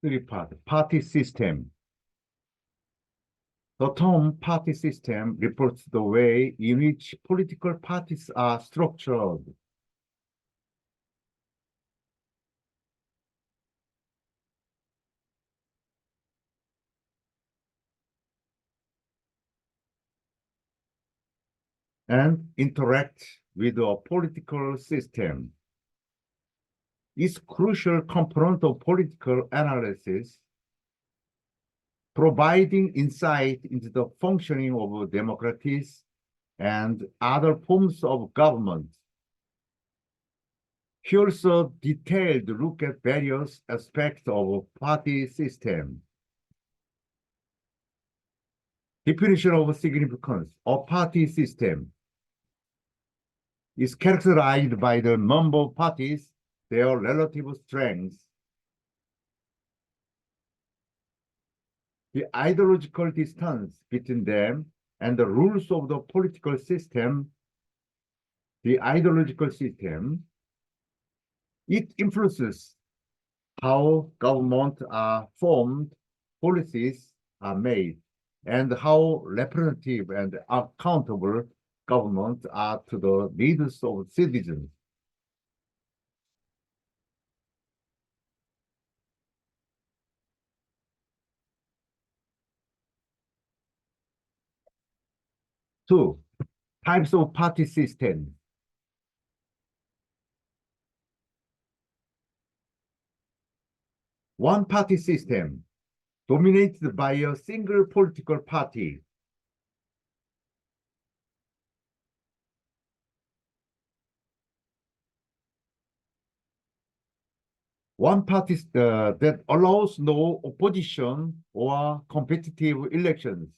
Three part, party system. The term party system refers to the way in which political parties are structured. And interact with a political system. It's a crucial component of political analysis, providing insight into the functioning of democracies and other forms of government. Here's a detailed look at various aspects of party system. Definition of significance. A party system is characterized by the number of parties, their relative strengths, the ideological distance between them, and the rules of the political system. The ideological system, it influences how governments are formed, policies are made, and how representative and accountable governments are to the needs of citizens. Two, types of party system. One party system dominated by a single political party. One party that allows no opposition or competitive elections.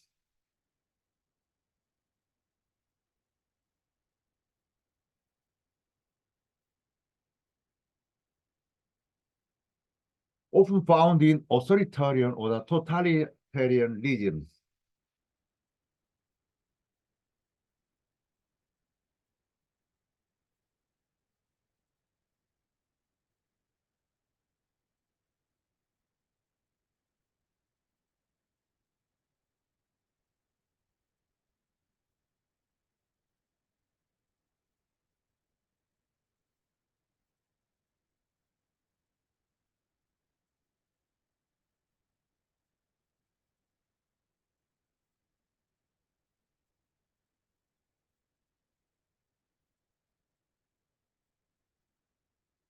Often found in authoritarian or totalitarian regimes.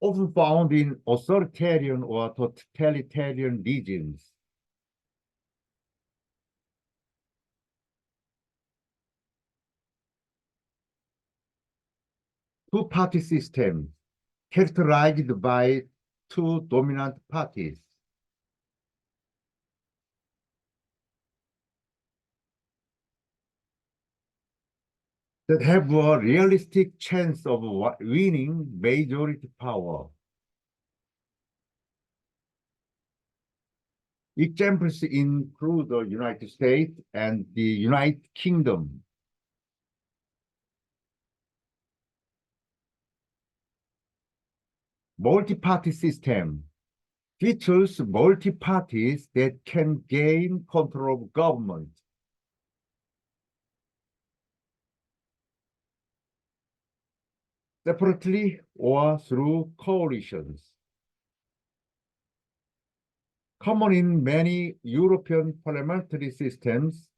Often found in authoritarian or totalitarian regimes. Two-party system characterized by two dominant parties. That have a realistic chance of winning majority power. Examples include the United States and the United Kingdom. Multi-party system features multi-parties that can gain control of government. Separately or through coalitions. Common in many European parliamentary systems,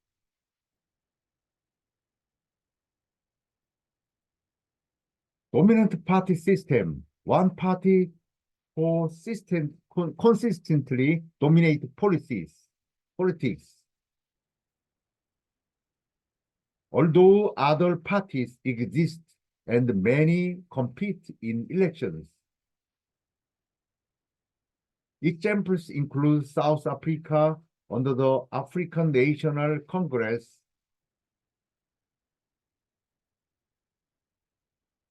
dominant party system, one party consistently dominate politics. Although other parties exist and many compete in elections. Examples include South Africa under the African National Congress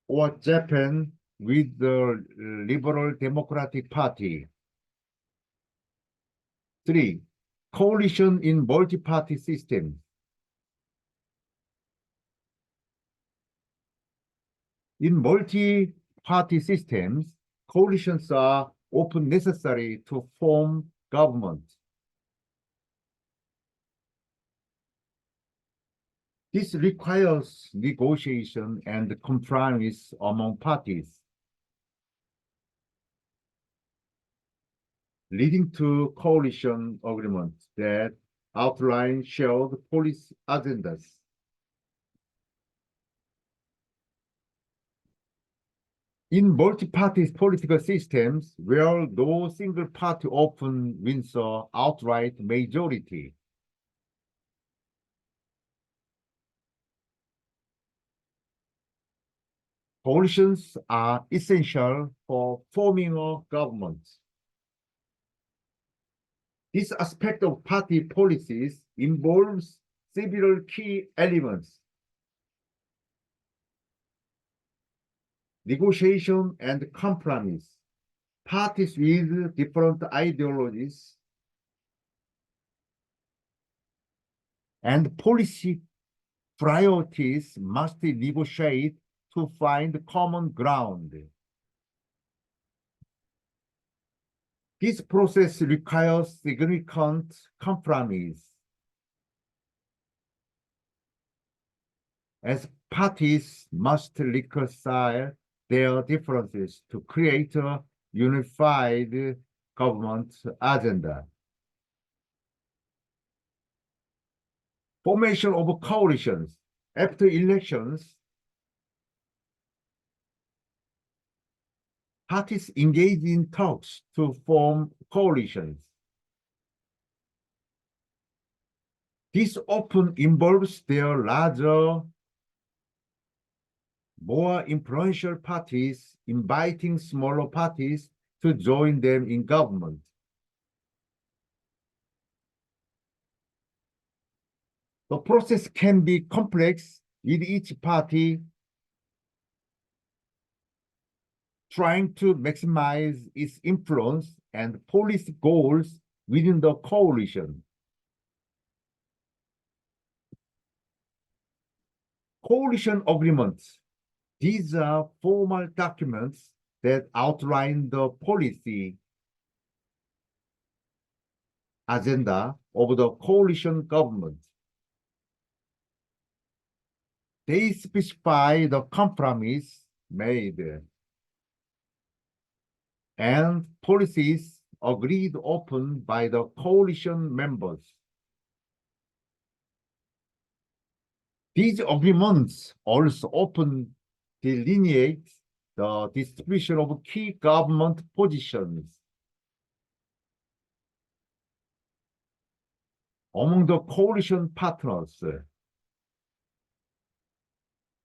or Japan with the Liberal Democratic Party. 3. Coalition in multi-party systems. In multi-party systems, coalitions are often necessary to form government. This requires negotiation and compromise among parties, leading to coalition agreements that outline shared policy agendas. In multi-party political systems, where no single party often wins an outright majority, coalitions are essential for forming a government. This aspect of party policies involves several key elements: negotiation and compromise. Parties with different ideologies and policy priorities must negotiate to find common ground. This process requires significant compromise, as parties must reconcile their differences to create a unified government agenda. Formation of coalitions. After elections, parties engage in talks to form coalitions. This often involves their larger, more influential parties inviting smaller parties to join them in government. The process can be complex, with each party trying to maximize its influence and policy goals within the coalition. Coalition agreements. These are formal documents that outline the policy agenda of the coalition government. They specify the compromise made and policies agreed upon by the coalition members. These agreements also often delineate the distribution of key government positions among the coalition partners.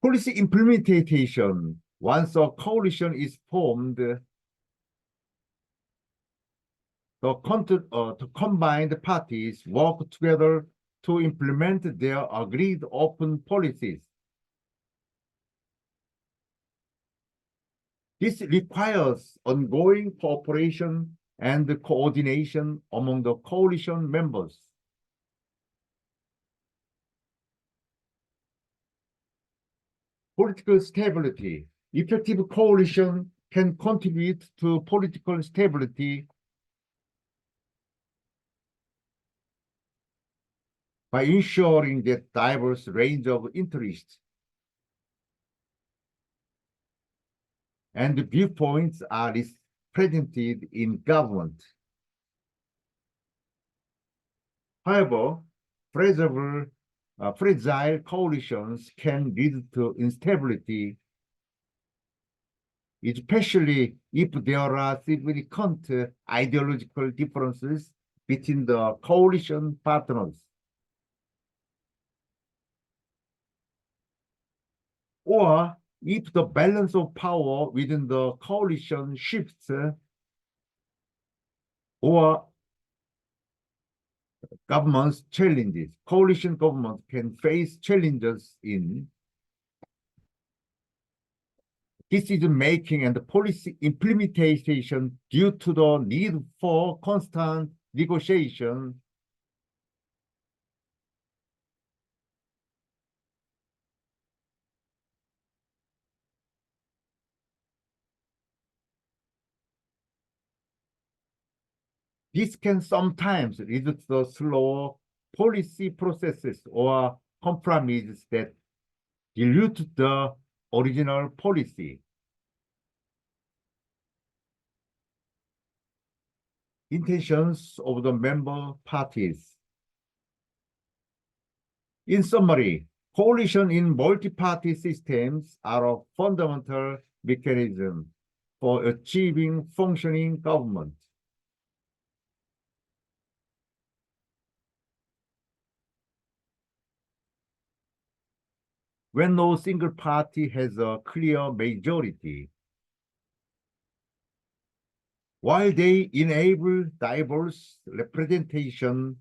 Policy implementation. Once a coalition is formed, the combined parties work together to implement their agreed upon policies. This requires ongoing cooperation and coordination among the coalition members. Political stability. Effective coalition can contribute to political stability by ensuring that diverse range of interests and viewpoints are represented in government. However, fragile coalitions can lead to instability, especially if there are significant ideological differences between the coalition partners, or if the balance of power within the coalition shifts, or coalition government can face challenges in decision making and policy implementation due to the need for constant negotiation. This can sometimes lead to the slow policy processes or compromises that dilute the original policy. Intentions of the member parties. In summary, coalition in multi-party systems are a fundamental mechanism for achieving functioning government. When no single party has a clear majority, while they enable diverse representation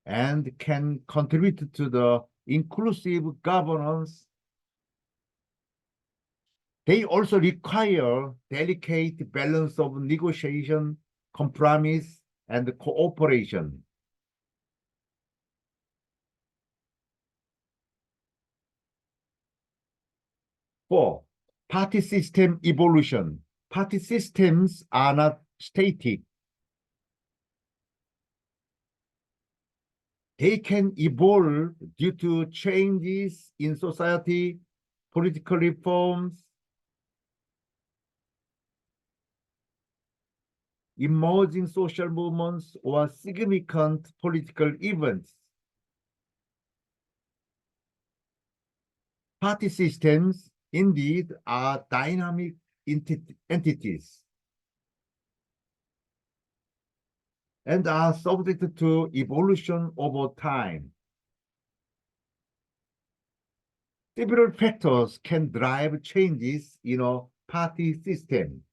and can contribute to the inclusive governance, they also require delicate balance of negotiation, compromise, and cooperation. Four, party system evolution. Party systems are not static. They can evolve due to changes in society, political reforms, emerging social movements, or significant political events. Party systems, indeed, are dynamic entities and are subject to evolution over time. Several factors can drive changes in a party system.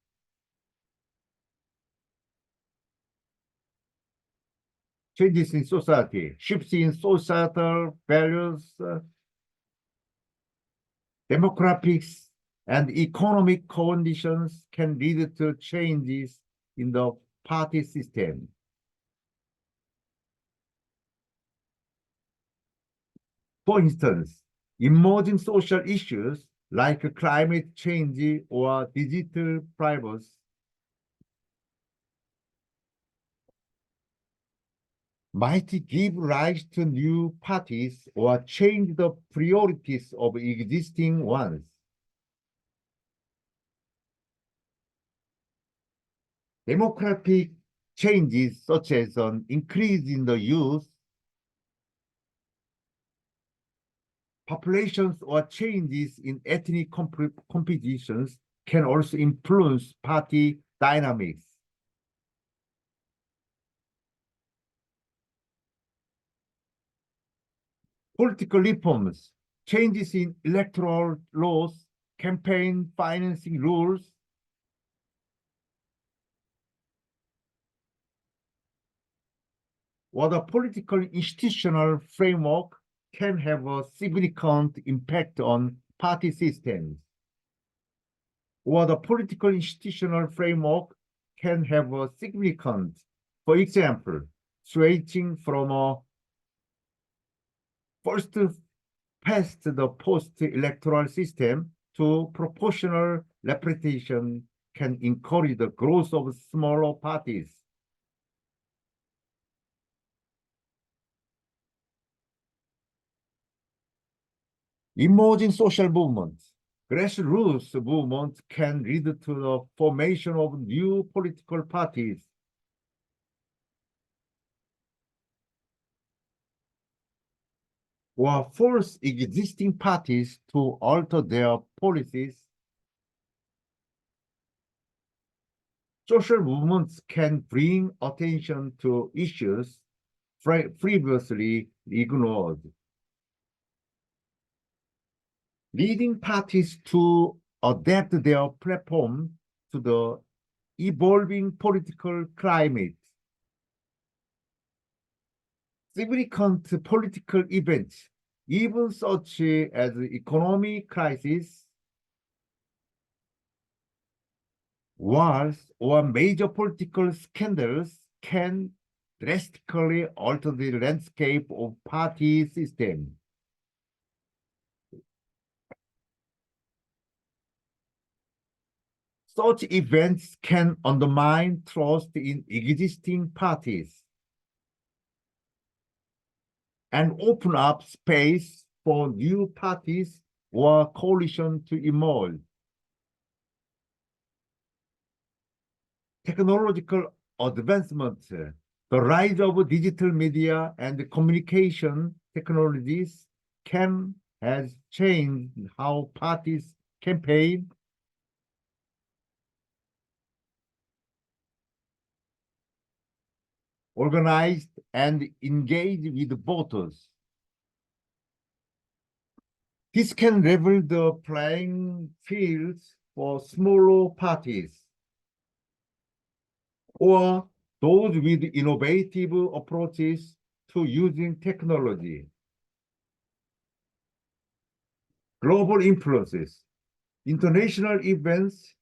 Changes in society, shifts in societal values, demographics, and economic conditions can lead to changes in the party system. For instance, emerging social issues like climate change or digital privacy might give rise to new parties or change the priorities of existing ones. Demographic changes such as an increase in the youth populations or changes in ethnic compositions can also influence party dynamics. Political reforms, changes in electoral laws, campaign financing rules, or the political institutional framework can have a significant impact on party systems. Or the political institutional framework can have a significant, for example, switching from a first past the post-electoral system to proportional representation can encourage the growth of smaller parties. Emerging social movements, grassroots movements can lead to the formation of new political parties. Or force existing parties to alter their policies. Social movements can bring attention to issues previously ignored, leading parties to adapt their platform to the evolving political climate. Significant political events, even such as economic crisis, wars, or major political scandals can drastically alter the landscape of party system. Such events can undermine trust in existing parties and open up space for new parties or coalition to emerge. Technological advancement, the rise of digital media and communication technologies has changed how parties campaign, organized, and engage with voters. This can level the playing fields for smaller parties or those with innovative approaches to using technology. Global influences, international events,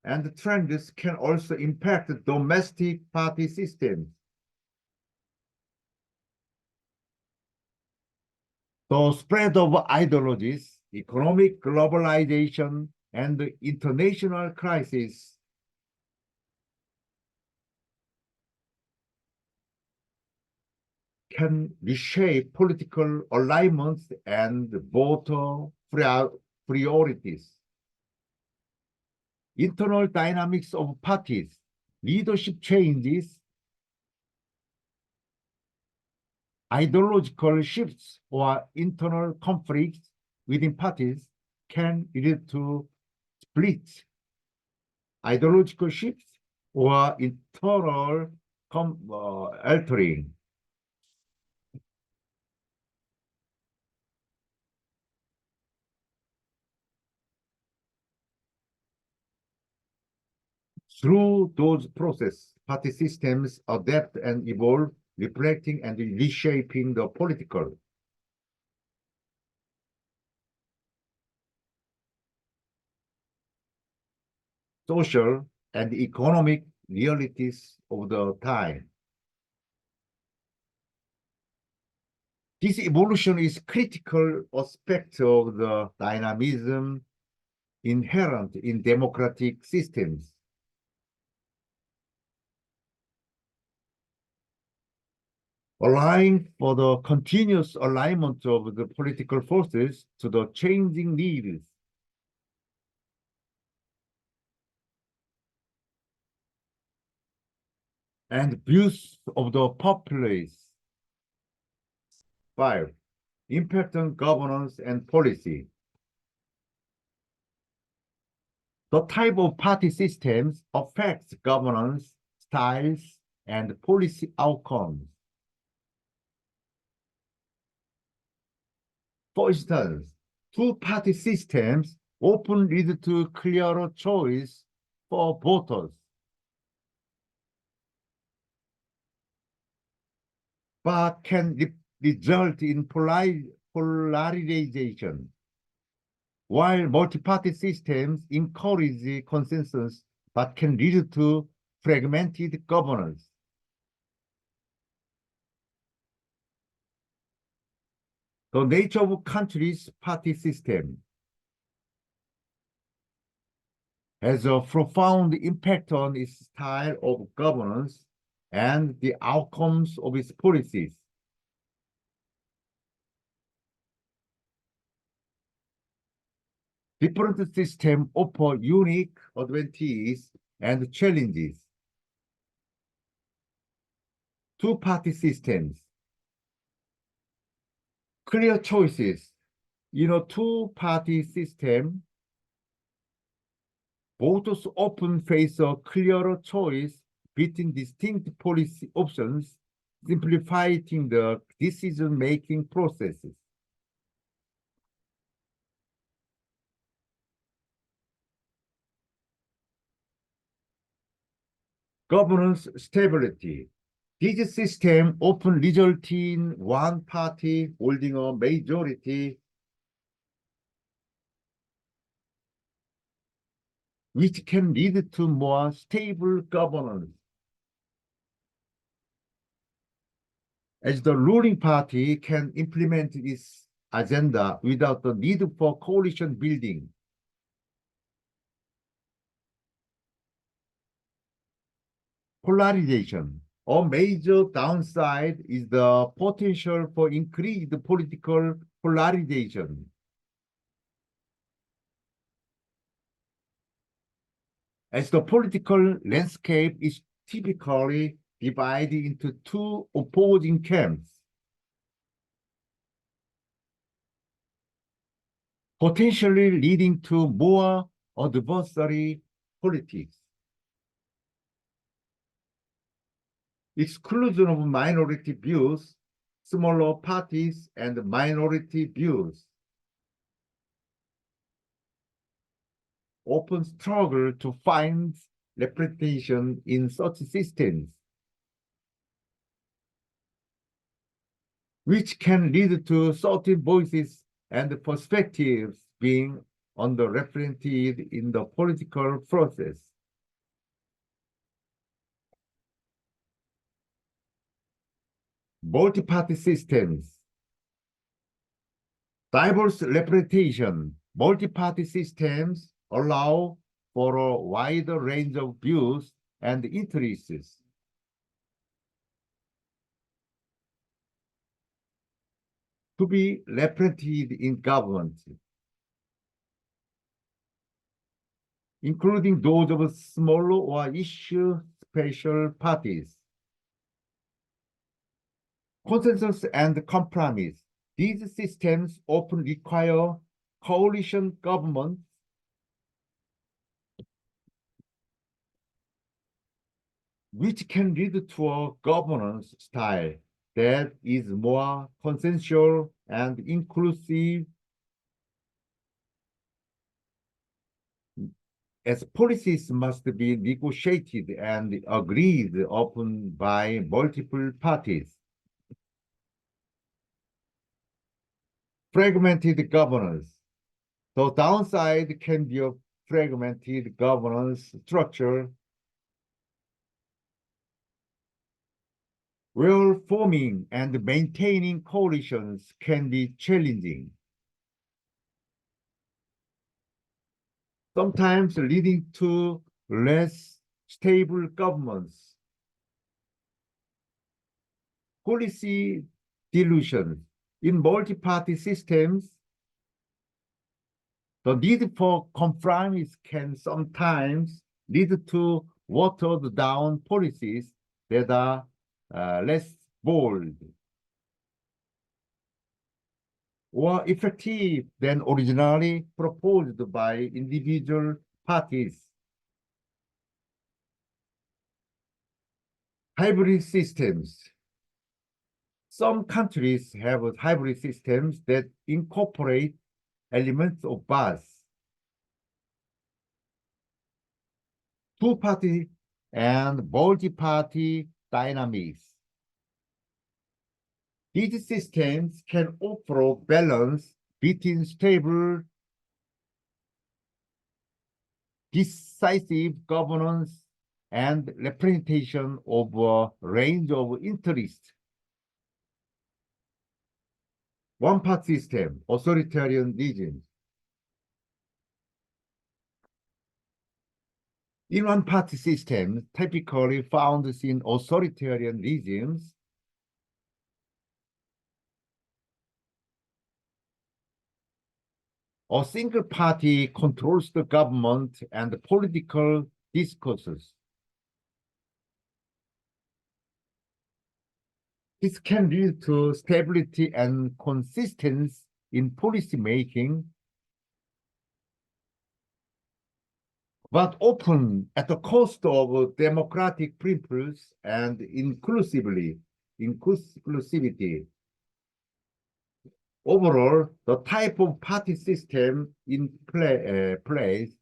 and trends can also impact domestic party systems. The spread of ideologies, economic globalization, and international crisis can reshape political alignments and voter priorities. Internal dynamics of parties, leadership changes, ideological shifts, or internal conflicts within parties can lead to splits, ideological shifts, or internal altering. Through those processes, party systems adapt and evolve, reflecting and reshaping the political, social, and economic realities of the time. This evolution is critical aspect of the dynamism inherent in democratic systems. Allowing for the continuous alignment of the political forces to the changing needs and views of the populace. 5. Impact on governance and policy. The type of party systems affects governance styles and policy outcomes. For instance, two-party systems often lead to clearer choice for voters, but can result in polarization. While multi-party systems encourage consensus, but can lead to fragmented governance. The nature of country's party system has a profound impact on its style of governance and the outcomes of its policies. Different systems offer unique advantages and challenges. Two-party systems. Clear choices. In a two-party system, voters often face a clearer choice between distinct policy options, simplifying the decision-making processes. Governance stability. This system often results in one party holding a majority, which can lead to more stable governance. As the ruling party can implement its agenda without the need for coalition building. Polarization. A major downside is the potential for increased political polarization. As the political landscape is typically divided into two opposing camps, potentially leading to more adversary politics. Exclusion of minority views, smaller parties, and minority views often struggle to find representation in such systems, which can lead to certain voices and perspectives being underrepresented in the political process. Multi-party systems. Diverse representation. Multi-party systems allow for a wider range of views and interests. To be represented in government, including those of smaller or issue special parties. Consensus and compromise. These systems often require coalition governments which can lead to a governance style that is more consensual and inclusive, as policies must be negotiated and agreed upon by multiple parties. Fragmented governance. The downside can be a fragmented governance structure where forming and maintaining coalitions can be challenging, sometimes leading to less stable governments. Policy dilution. In multi-party systems, the need for compromise can sometimes lead to watered down policies that are less bold or effective than originally proposed by individual parties. Hybrid systems. Some countries have hybrid systems that incorporate elements of both two-party and multi-party dynamics. These systems can offer a balance between stable, decisive governance and representation of a range of interests. One-party system, authoritarian regimes. In one-party systems, typically found in authoritarian regimes, a single party controls the government and the political discourses. This can lead to stability and consistency in policy making, but often at the cost of democratic principles and inclusivity. Overall, the type of party system in place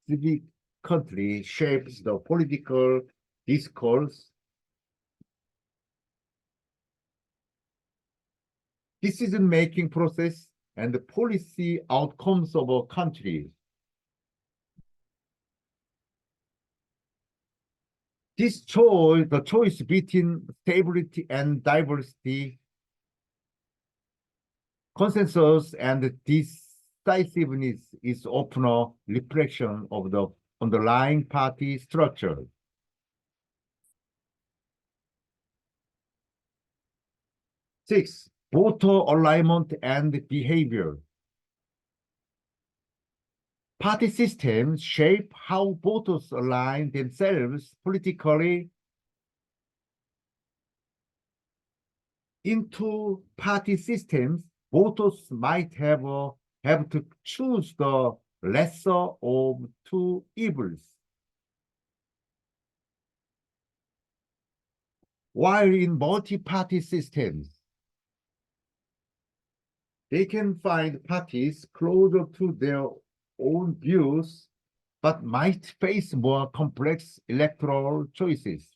significantly shapes the political discourse, decision-making process, and the policy outcomes of a country. The choice between stability and diversity, consensus and decisiveness is often a reflection of the underlying party structure. 6. Voter alignment and behavior. Party systems shape how voters align themselves politically into party systems. Voters might have to choose the lesser of two evils. While in multi-party systems, they can find parties closer to their own views, but might face more complex electoral choices.